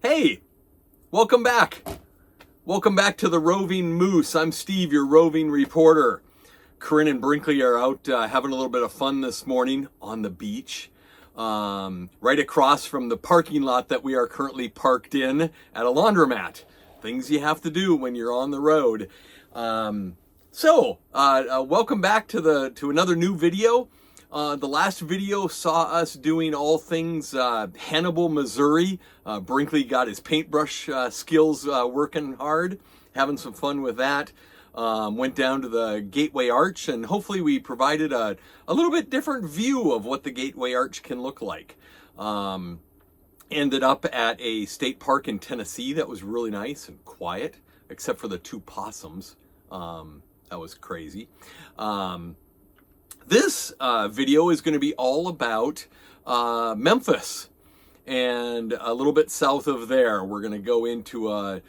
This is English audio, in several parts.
Hey, welcome back. Welcome back to the Roving Moose. I'm Steve, your roving reporter. Corinne and Brinkley are out having a little bit of fun this morning on the beach, right across from the parking lot that we are currently parked in at a laundromat. Things you have to do when you're on the road. Welcome back to another new video. The last video saw us doing all things Hannibal, Missouri. Brinkley got his paintbrush skills working hard, having some fun with that. Went down to the Gateway Arch, and hopefully we provided a little bit different view of what the Gateway Arch can look like. Ended up at a state park in Tennessee that was really nice and quiet, except for the two possums. That was crazy. This video is going to be all about Memphis and a little bit south of there. We're going to go into a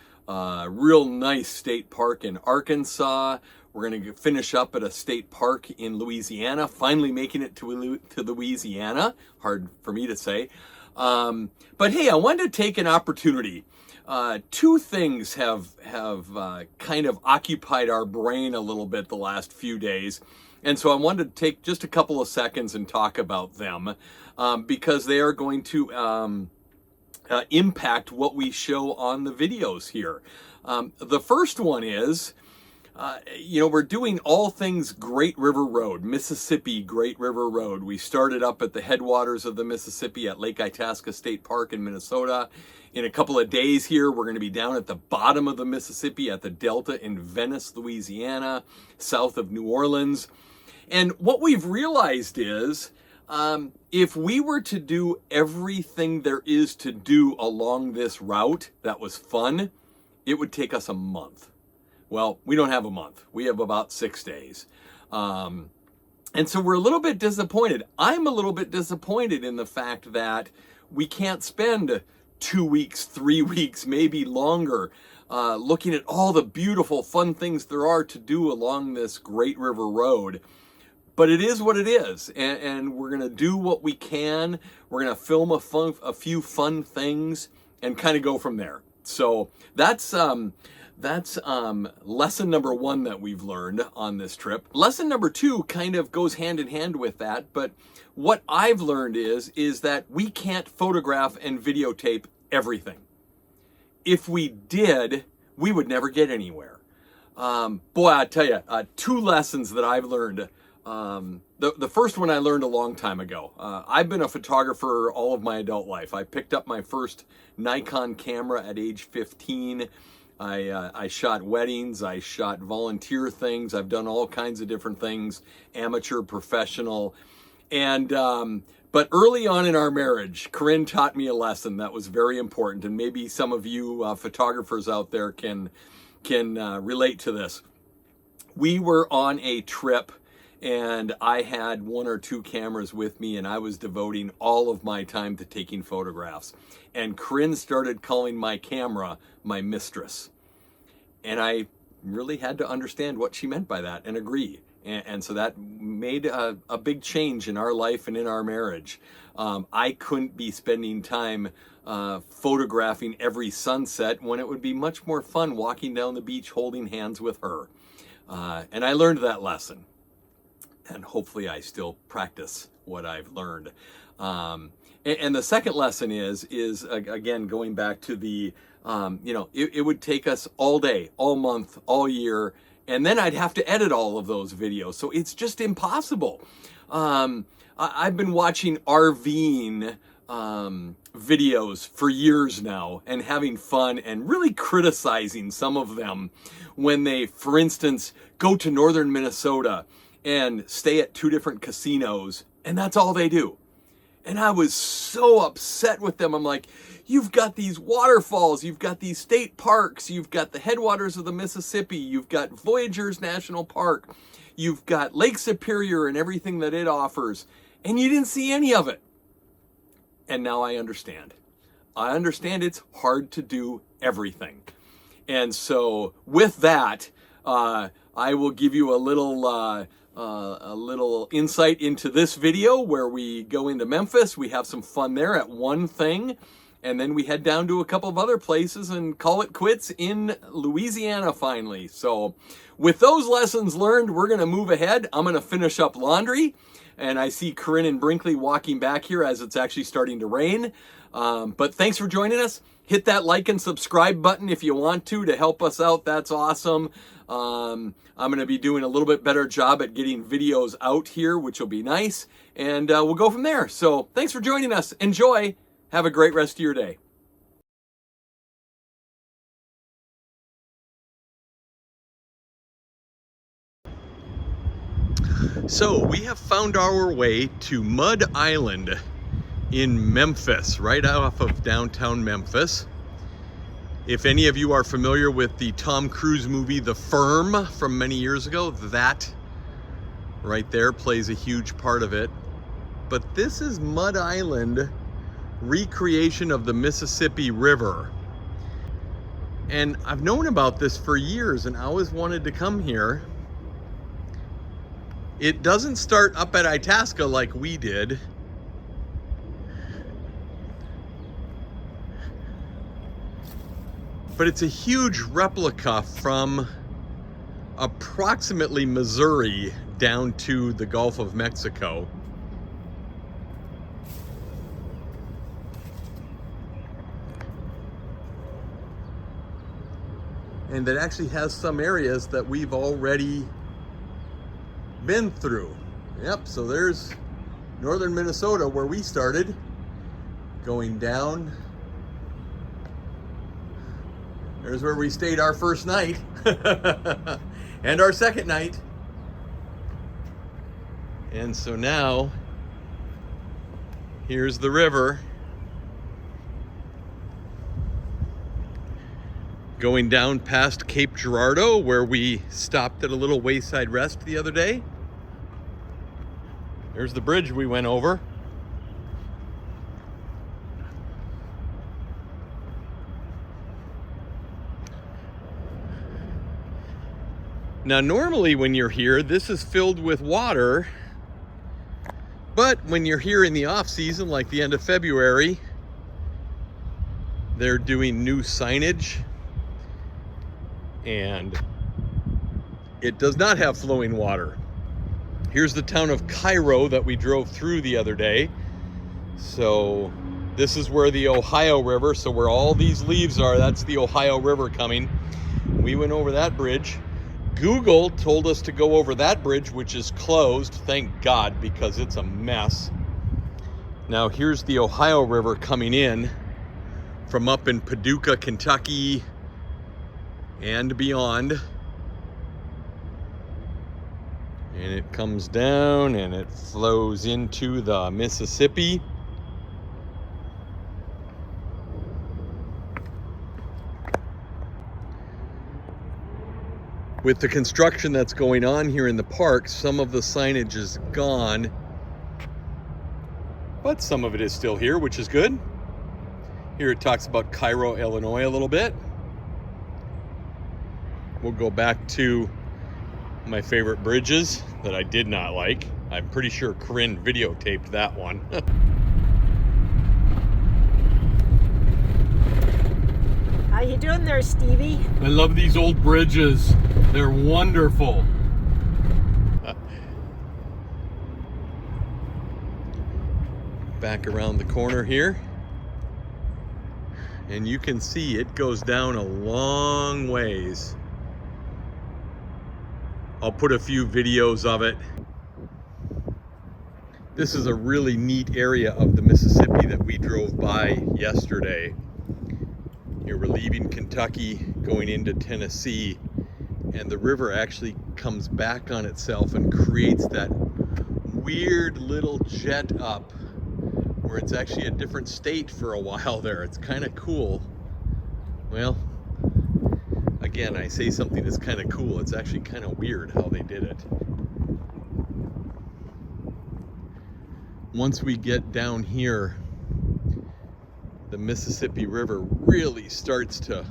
real nice state park in Arkansas. We're going to finish up at a state park in Louisiana, finally making it to Louisiana. Hard for me to say. But hey, I wanted to take an opportunity. Two things have kind of occupied our brain a little bit the last few days. And so I wanted to take just a couple of seconds and talk about them because they are going to impact what we show on the videos here. The first one is, we're doing all things Great River Road, Mississippi Great River Road. We started up at the headwaters of the Mississippi at Lake Itasca State Park in Minnesota. In a couple of days here, we're going to be down at the bottom of the Mississippi at the Delta in Venice, Louisiana, south of New Orleans. And what we've realized is, if we were to do everything there is to do along this route that was fun, it would take us a month. Well, we don't have a month. We have about 6 days. And so we're a little bit disappointed. I'm a little bit disappointed in the fact that we can't spend 2 weeks, 3 weeks, maybe longer, looking at all the beautiful, fun things there are to do along this Great River Road. But it is what it is, and we're going to do what we can. We're going to film a few fun things and kind of go from there. So that's lesson number one that we've learned on this trip. Lesson number two kind of goes hand in hand with that, but what I've learned is that we can't photograph and videotape everything. If we did, we would never get anywhere. Boy, I tell you, two lessons that I've learned. The first one I learned a long time ago. I've been a photographer all of my adult life. I picked up my first Nikon camera at age 15. I shot weddings, I shot volunteer things, I've done all kinds of different things, amateur, professional. And but early on in our marriage, Corinne taught me a lesson that was very important, and maybe some of you photographers out there can relate to this. We were on a trip, and I had one or two cameras with me, and I was devoting all of my time to taking photographs. And Corinne started calling my camera my mistress. And I really had to understand what she meant by that and agree. And so that made a big change in our life and in our marriage. I couldn't be spending time photographing every sunset when it would be much more fun walking down the beach holding hands with her. And I learned that lesson. And hopefully I still practice what I've learned. And the second lesson is again, going back to the, it would take us all day, all month, all year, and then I'd have to edit all of those videos. So it's just impossible. I've been watching RVing videos for years now and having fun and really criticizing some of them when they, for instance, go to northern Minnesota and stay at two different casinos, and that's all they do. And I was so upset with them. I'm like, you've got these waterfalls, you've got these state parks, you've got the headwaters of the Mississippi, you've got Voyageurs National Park, you've got Lake Superior and everything that it offers, and you didn't see any of it. And now I understand. I understand it's hard to do everything. And so with that, I will give you a little insight into this video where we go into Memphis. We have some fun there at one thing. and then we head down to a couple of other places and call it quits in Louisiana finally. So with those lessons learned, we're going to move ahead. I'm going to finish up laundry, and I see Corinne and Brinkley walking back here as it's actually starting to rain. But thanks for joining us. Hit that like and subscribe button if you want to help us out. That's awesome. I'm going to be doing a little bit better job at getting videos out here, which will be nice. And we'll go from there. So thanks for joining us. Enjoy. Have a great rest of your day. So we have found our way to Mud Island in Memphis, right off of downtown Memphis. If any of you are familiar with the Tom Cruise movie The Firm from many years ago, that right there plays a huge part of it. But this is Mud Island, recreation of the Mississippi River. And I've known about this for years and I always wanted to come here. It doesn't start up at Itasca like we did. But it's a huge replica from approximately Missouri down to the Gulf of Mexico. And it actually has some areas that we've already been through. Yep, so there's northern Minnesota where we started, going down. There's where we stayed our first night and our second night. And so now here's the river going down past Cape Girardeau, where we stopped at a little wayside rest the other day. There's the bridge we went over. Now, normally when you're here, this is filled with water, but when you're here in the off season, like the end of February, they're doing new signage, and it does not have flowing water. Here's the town of Cairo that we drove through the other day. So this is where the Ohio River, so where all these leaves are, that's the Ohio River coming. We went over that bridge. Google told us to go over that bridge, which is closed, thank God, because it's a mess. Now here's the Ohio River coming in from up in Paducah, Kentucky, and beyond. And it comes down and it flows into the Mississippi. With the construction that's going on here in the park, some of the signage is gone, but some of it is still here, which is good. Here it talks about Cairo, Illinois a little bit. We'll go back to my favorite bridges that I did not like. I'm pretty sure Corinne videotaped that one. How you doing there, Stevie? I love these old bridges. They're wonderful. Back around the corner here. And you can see it goes down a long ways. I'll put a few videos of it. This is a really neat area of the Mississippi that we drove by yesterday. Here we're leaving Kentucky, going into Tennessee, and the river actually comes back on itself and creates that weird little jet up where it's actually a different state for a while there. It's kind of cool. Well, again, I say something that's kind of cool. It's actually kind of weird how they did it. Once we get down here, the Mississippi River really starts to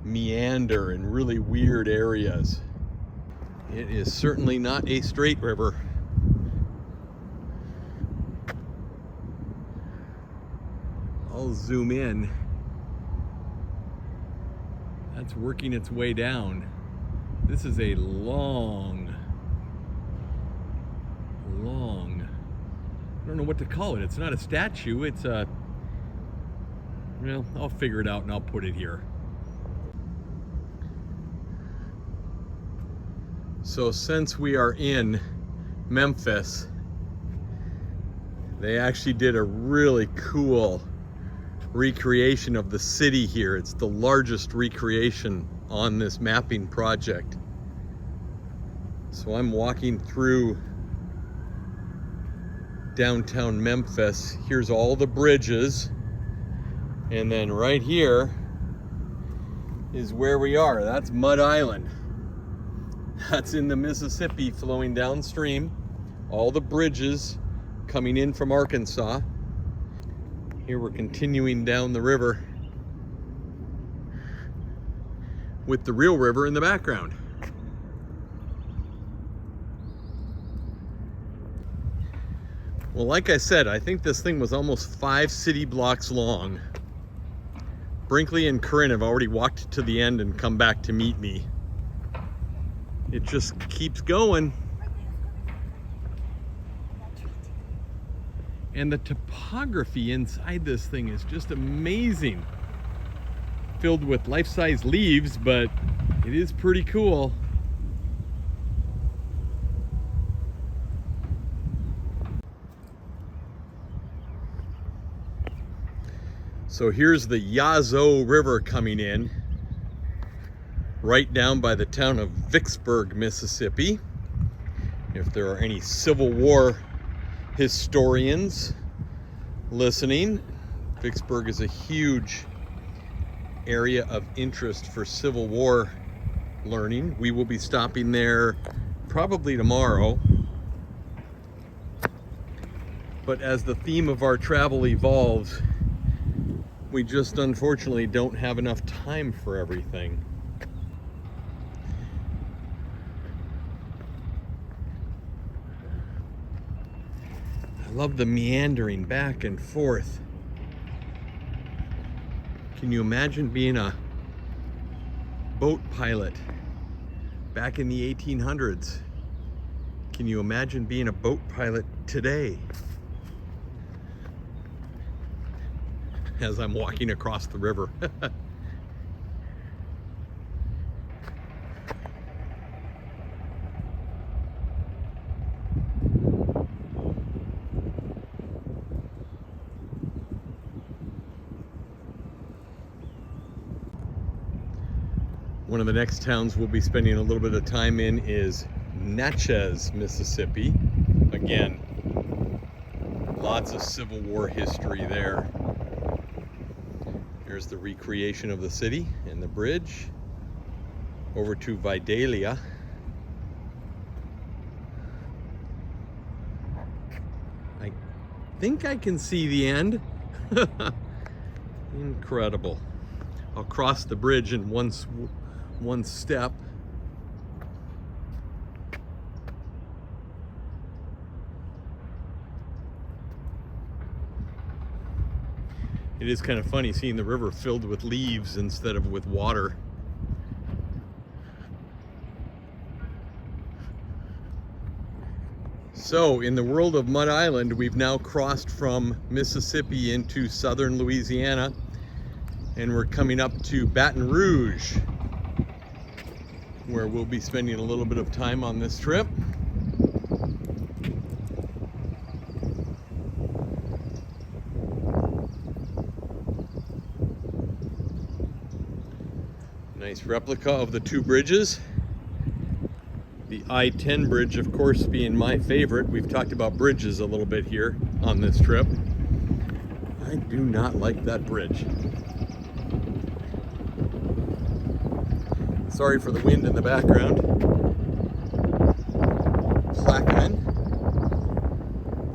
meander in really weird areas. It is certainly not a straight river. I'll zoom in. That's working its way down. This is a long, I don't know what to call it. It's not a statue, it's a, well, I'll figure it out and I'll put it here. So since we are in Memphis, they actually did a really cool recreation of the city here. It's the largest recreation on this mapping project. So I'm walking through downtown Memphis. Here's all the bridges. And then right here is where we are. That's Mud Island. That's in the Mississippi flowing downstream. All the bridges coming in from Arkansas. Here we're continuing down the river with the real river in the background. Well, like I said, I think this thing was almost 5 city blocks long. Brinkley and Corinne have already walked to the end and come back to meet me. It just keeps going. And the topography inside this thing is just amazing. Filled with life-size leaves, but it is pretty cool. So here's the Yazoo River coming in, right down by the town of Vicksburg, Mississippi. If there are any Civil War historians listening, Vicksburg is a huge area of interest for Civil War learning. We will be stopping there probably tomorrow. But as the theme of our travel evolves, we just unfortunately don't have enough time for everything. I love the meandering back and forth. Can you imagine being a boat pilot back in the 1800s? Can you imagine being a boat pilot today? As I'm walking across the river. One of the next towns we'll be spending a little bit of time in is Natchez, Mississippi. Again, lots of Civil War history there. Here's the recreation of the city and the bridge over to Vidalia. I think I can see the end. Incredible. I'll cross the bridge in one step. It is kind of funny seeing the river filled with leaves instead of with water. So in the world of Mud Island, we've now crossed from Mississippi into southern Louisiana, and we're coming up to Baton Rouge, where we'll be spending a little bit of time on this trip. Nice replica of the two bridges. The I-10 bridge, of course, being my favorite. We've talked about bridges a little bit here on this trip. I do not like that bridge. Sorry for the wind in the background. Plaquemine,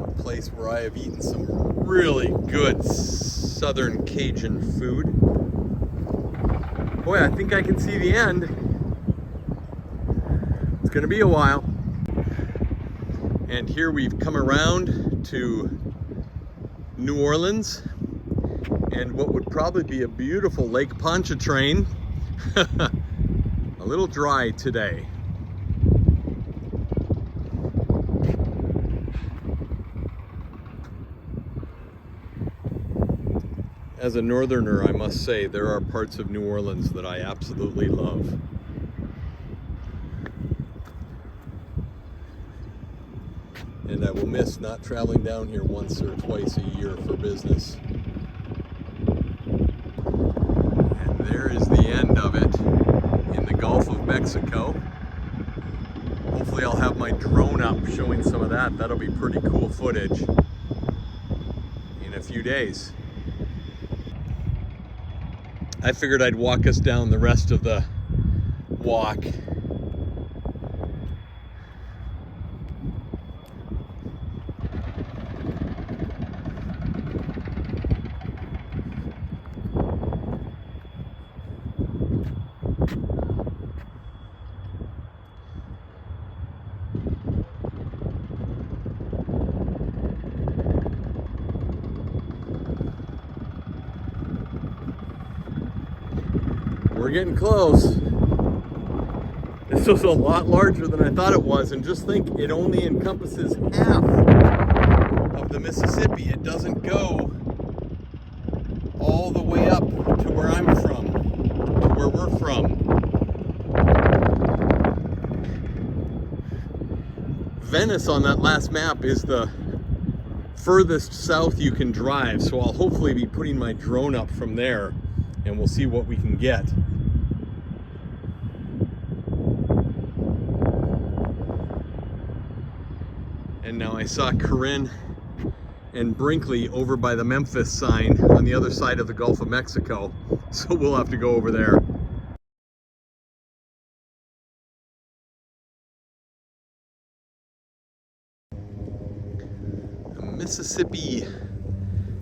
a place where I have eaten some really good southern Cajun food. Boy, I think I can see the end. It's gonna be a while. And here we've come around to New Orleans, and what would probably be a beautiful Lake Pontchartrain. A little dry today. As a northerner, I must say there are parts of New Orleans that I absolutely love. And I will miss not traveling down here once or twice a year for business. And there is the end of it in the Gulf of Mexico. Hopefully I'll have my drone up showing some of that. That'll be pretty cool footage in a few days. I figured I'd walk us down the rest of the walk. We're getting close. This was a lot larger than I thought it was, and just think, it only encompasses half of the Mississippi. It doesn't go all the way up to where I'm from, to where we're from. Venice on that last map is the furthest south you can drive, so I'll hopefully be putting my drone up from there, and we'll see what we can get. And now I saw Corinne and Brinkley over by the Memphis sign on the other side of the Gulf of Mexico, so we'll have to go over there. The Mississippi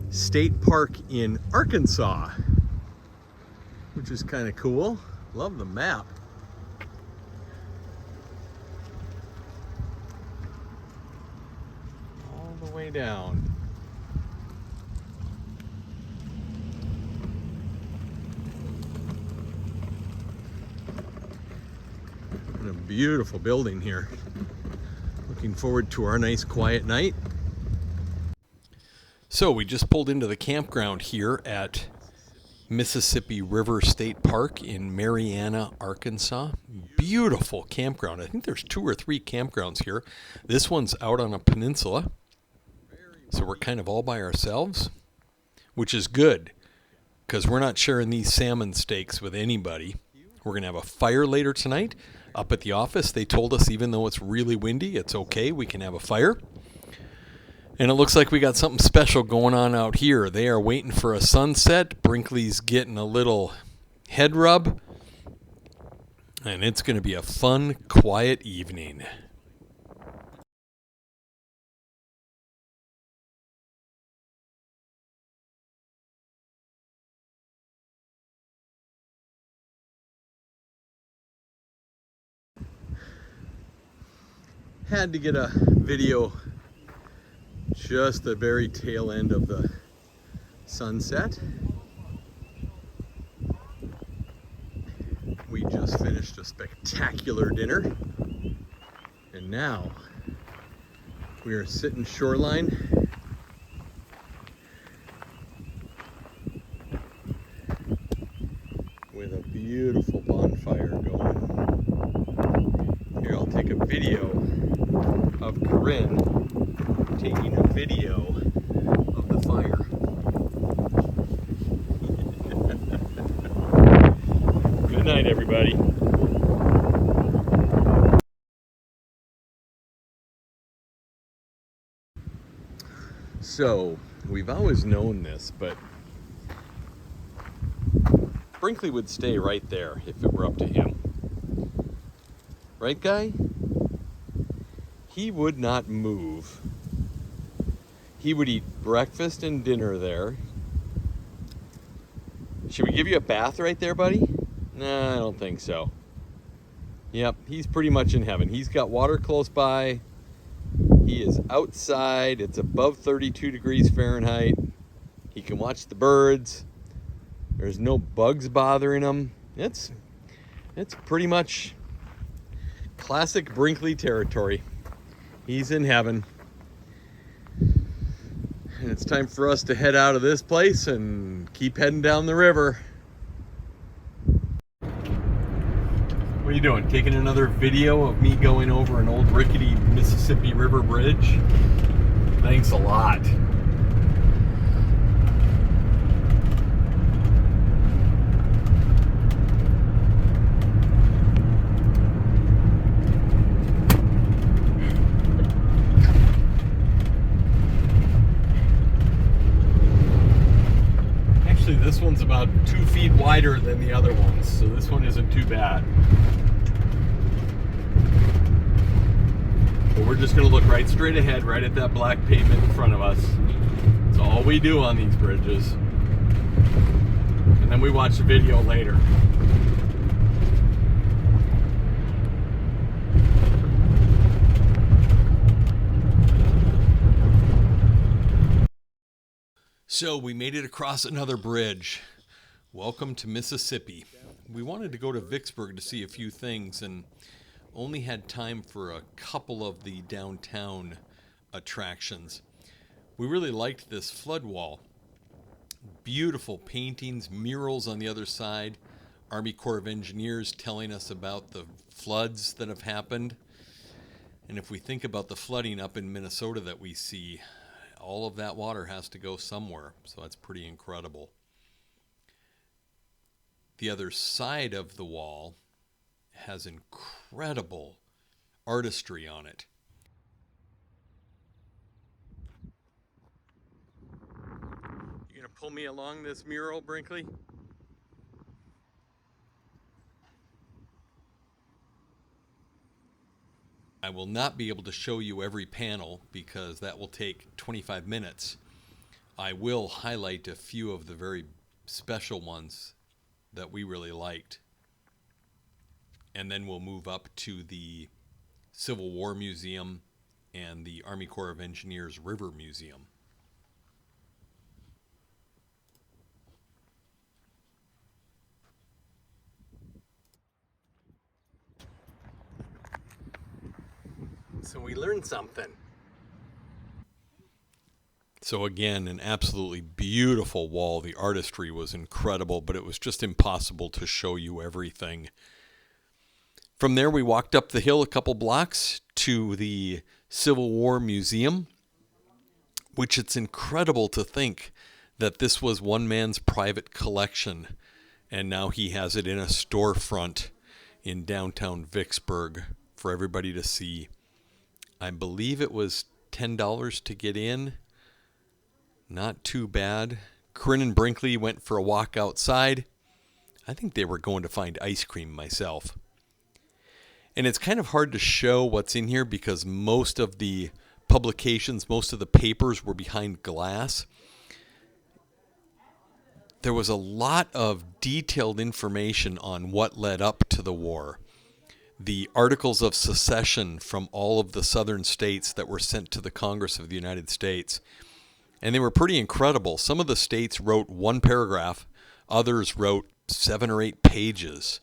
State Park in Arkansas, which is kind of cool. Love the map. All the way down. And a beautiful building here. Looking forward to our nice quiet night. So we just pulled into the campground here at Mississippi River State Park in Marianna, Arkansas. Beautiful campground. I think there's 2 or 3 campgrounds here. This one's out on a peninsula, so we're kind of all by ourselves, which is good because we're not sharing these salmon steaks with anybody. We're going to have a fire later tonight. Up at the office, they told us even though it's really windy, it's okay. We can have a fire. And it looks like we got something special going on out here. They are waiting for a sunset. Brinkley's getting a little head rub. And it's going to be a fun, quiet evening. Had to get a video just the very tail end of the sunset. We just finished a spectacular dinner, and now we are sitting shoreline with a beautiful bonfire going. Here, I'll take a video of Corinne taking a video of the fire. Good night, everybody. So, we've always known this, but Brinkley would stay right there if it were up to him. Right, guy? He would not move. He would eat breakfast and dinner there. Should we give you a bath right there, buddy? Nah, I don't think so. Yep, he's pretty much in heaven. He's got water close by. He is outside. It's above 32 degrees Fahrenheit. He can watch the birds. There's no bugs bothering him. It's pretty much classic Brinkley territory. He's in heaven. And it's time for us to head out of this place and keep heading down the river. What are you doing? Taking another video of me going over an old rickety Mississippi River bridge? Thanks a lot. Actually, this one's about 2 feet wider than the other ones, so this one isn't too bad. But we're just going to look right straight ahead, right at that black pavement in front of us. That's all we do on these bridges. And then we watch the video later. So we made it across another bridge. Welcome to Mississippi. We wanted to go to Vicksburg to see a few things and only had time for a couple of the downtown attractions. We really liked this flood wall. Beautiful paintings, murals on the other side. Army Corps of Engineers telling us about the floods that have happened. And if we think about the flooding up in Minnesota that we see, all of that water has to go somewhere. So that's pretty incredible. The other side of the wall has incredible artistry on it. You gonna pull me along this mural, Brinkley? I will not be able to show you every panel because that will take 25 minutes. I will highlight a few of the very special ones that we really liked. And then we'll move up to the Civil War Museum and the Army Corps of Engineers River Museum. So we learned something. So again, an absolutely beautiful wall. The artistry was incredible, but it was just impossible to show you everything. From there, we walked up the hill a couple blocks to the Civil War Museum, which it's incredible to think that this was one man's private collection, and now he has it in a storefront in downtown Vicksburg for everybody to see. I believe it was $10 to get in. Not too bad. Corinne and Brinkley went for a walk outside. I think they were going to find ice cream myself. And it's kind of hard to show what's in here because most of the publications, most of the papers were behind glass. There was a lot of detailed information on what led up to the war. The articles of secession from all of the southern states that were sent to the Congress of the United States. And they were pretty incredible. Some of the states wrote one paragraph, others wrote 7 or 8 pages.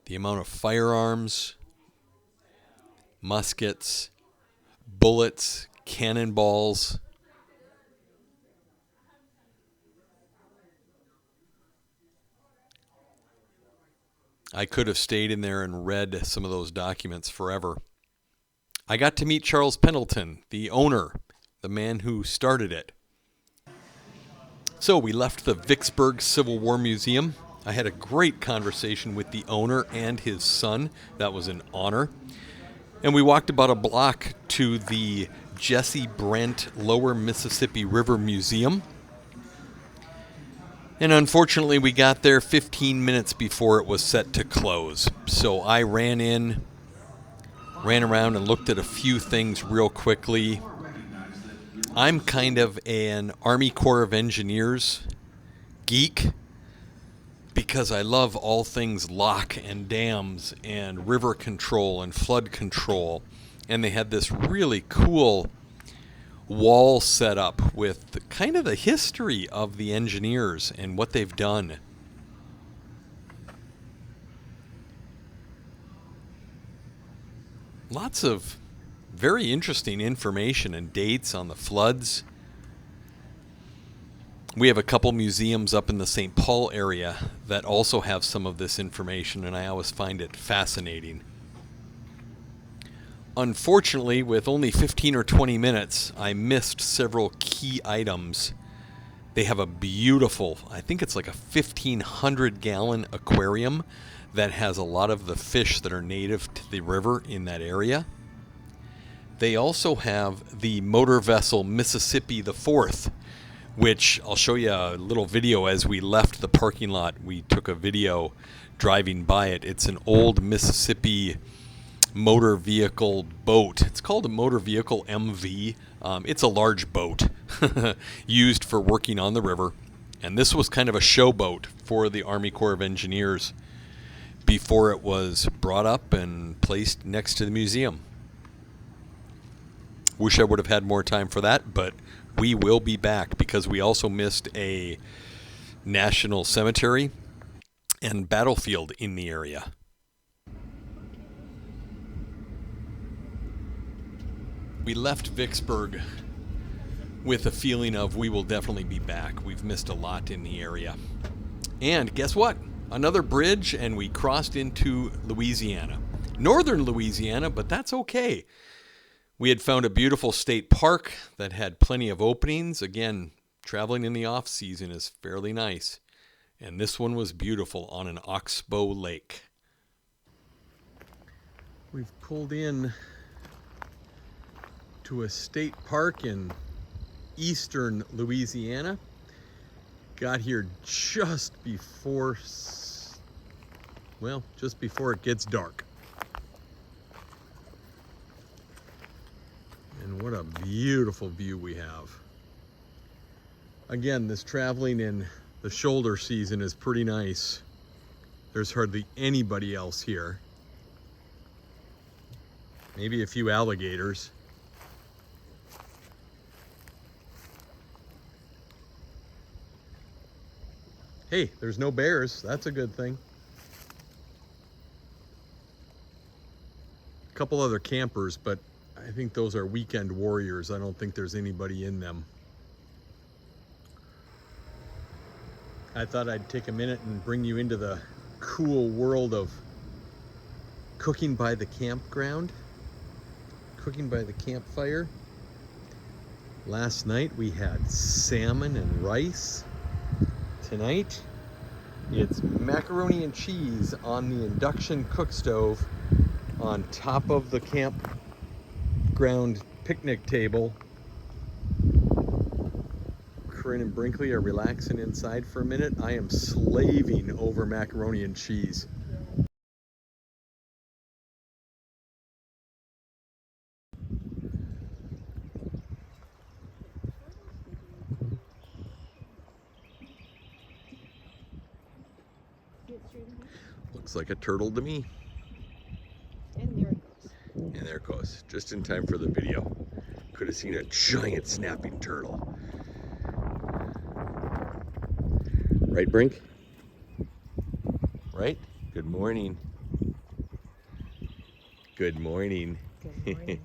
The amount of firearms, muskets, bullets, cannonballs. I could have stayed in there and read some of those documents forever. I got to meet Charles Pendleton, the owner, the man who started it. So we left the Vicksburg Civil War Museum. I had a great conversation with the owner and his son. That was an honor. And we walked about a block to the Jesse Brent Lower Mississippi River Museum. And unfortunately, we got there 15 minutes before it was set to close. So I ran around and looked at a few things real quickly. I'm kind of an Army Corps of Engineers geek because I love all things lock and dams and river control and flood control. and they had this really cool wall set up with kind of the history of the engineers and what they've done. Lots of very interesting information and dates on the floods. We have a couple museums up in the St. Paul area that also have some of this information, and I always find it fascinating. Unfortunately, with only 15 or 20 minutes, I missed several key items. They have a beautiful, I think it's like a 1,500-gallon aquarium that has a lot of the fish that are native to the river in that area. They also have the motor vessel Mississippi the Fourth, which I'll show you a little video as we left the parking lot. We took a video driving by it. It's an old Mississippi motor vehicle boat. It's called a motor vehicle MV. It's a large boat used for working on the river. And this was kind of a show boat for the Army Corps of Engineers before it was brought up and placed next to the museum. Wish I would have had more time for that, but we will be back because we also missed a national cemetery and battlefield in the area. We left Vicksburg with a feeling of we will definitely be back. We've missed a lot in the area. And guess what? Another bridge, and we crossed into Louisiana. Northern Louisiana, but that's okay. We had found a beautiful state park that had plenty of openings. Again, traveling in the off season is fairly nice. And this one was beautiful on an Oxbow lake. We've pulled in to a state park in eastern Louisiana. Got here just before it gets dark. And what a beautiful view we have. Again, this traveling in the shoulder season is pretty nice. There's hardly anybody else here. Maybe a few alligators. Hey, there's no bears. That's a good thing. A couple other campers, but I think those are weekend warriors. I don't think there's anybody in them. I thought I'd take a minute and bring you into the cool world of cooking by the campground, cooking by the campfire. Last night we had salmon and rice. Tonight it's macaroni and cheese on the induction cook stove on top of the campground picnic table. Corinne and Brinkley are relaxing inside for a minute. I am slaving over macaroni and cheese. Looks like a turtle to me. And there it goes. And there it goes, just in time for the video. Could have seen a giant snapping turtle. Right, Brink? Right? Good morning. Good morning. Good morning.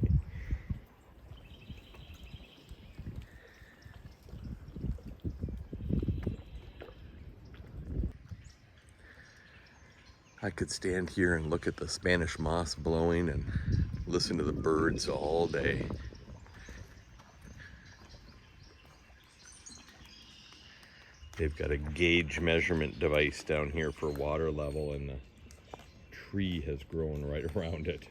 I could stand here and look at the Spanish moss blowing and listen to the birds all day. They've got a gauge measurement device down here for water level, and the tree has grown right around it.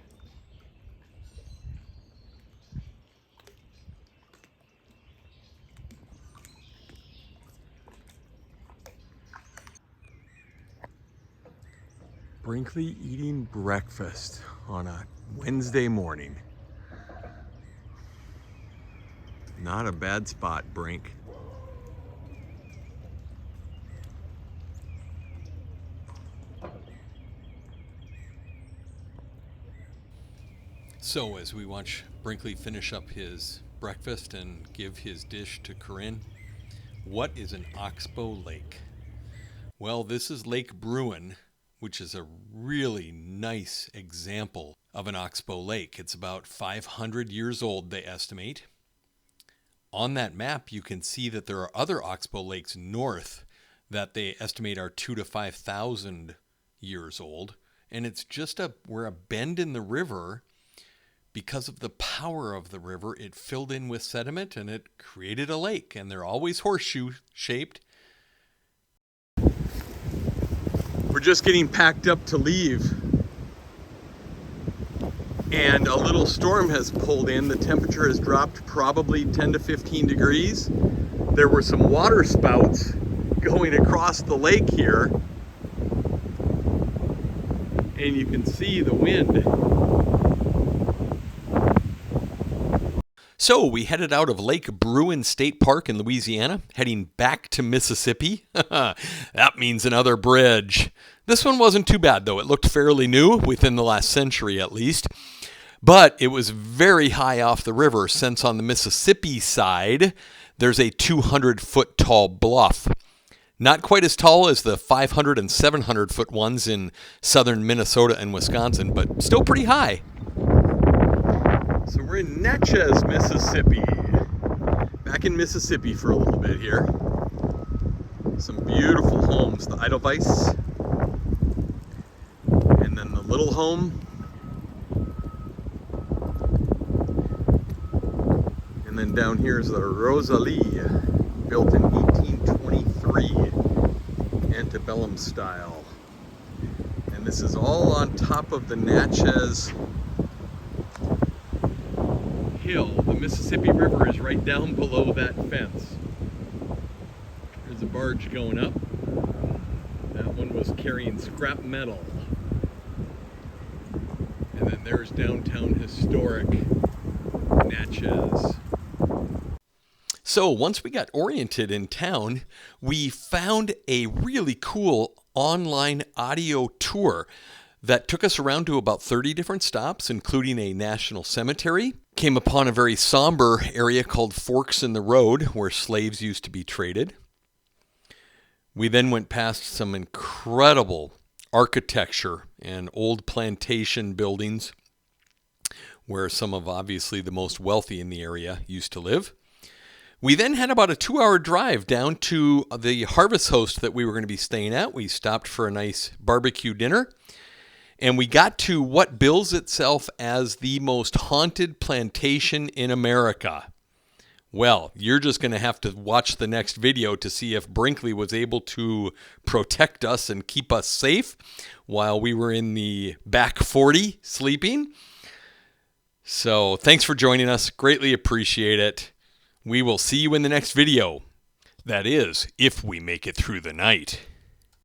Brinkley eating breakfast on a Wednesday morning. Not a bad spot, Brink. So as we watch Brinkley finish up his breakfast and give his dish to Corinne, what is an Oxbow lake? Well, this is Lake Bruin, which is a really nice example of an Oxbow lake. It's about 500 years old, they estimate. On that map, you can see that there are other Oxbow lakes north that they estimate are 2,000 to 5,000 years old. And it's just we're a bend in the river. Because of the power of the river, it filled in with sediment and it created a lake. And they're always horseshoe shaped. We're just getting packed up to leave. And a little storm has pulled in. The temperature has dropped probably 10 to 15 degrees. There were some water spouts going across the lake here. And you can see the wind. So we headed out of Lake Bruin State Park in Louisiana, heading back to Mississippi. That means another bridge. This one wasn't too bad, though. It looked fairly new, within the last century at least. But it was very high off the river, since on the Mississippi side, there's a 200-foot tall bluff. Not quite as tall as the 500 and 700-foot ones in southern Minnesota and Wisconsin, but still pretty high. So we're in Natchez, Mississippi. Back in Mississippi for a little bit here. Some beautiful homes. The Edelweiss. And then the little home. And then down here is the Rosalie, built in 1823, antebellum style. And this is all on top of the Natchez hill. The Mississippi River is right down below that fence. There's a barge going up. That one was carrying scrap metal. And then there's downtown historic Natchez. So once we got oriented in town, we found a really cool online audio tour that took us around to about 30 different stops, including a national cemetery. Came upon a very somber area called Forks in the Road, where slaves used to be traded. We then went past some incredible architecture and old plantation buildings, where some of obviously the most wealthy in the area used to live. We then had about a 2-hour drive down to the Harvest Host that we were going to be staying at. We stopped for a nice barbecue dinner. And we got to what bills itself as the most haunted plantation in America. Well, you're just going to have to watch the next video to see if Brinkley was able to protect us and keep us safe while we were in the back 40 sleeping. So thanks for joining us. Greatly appreciate it. We will see you in the next video. That is, if we make it through the night.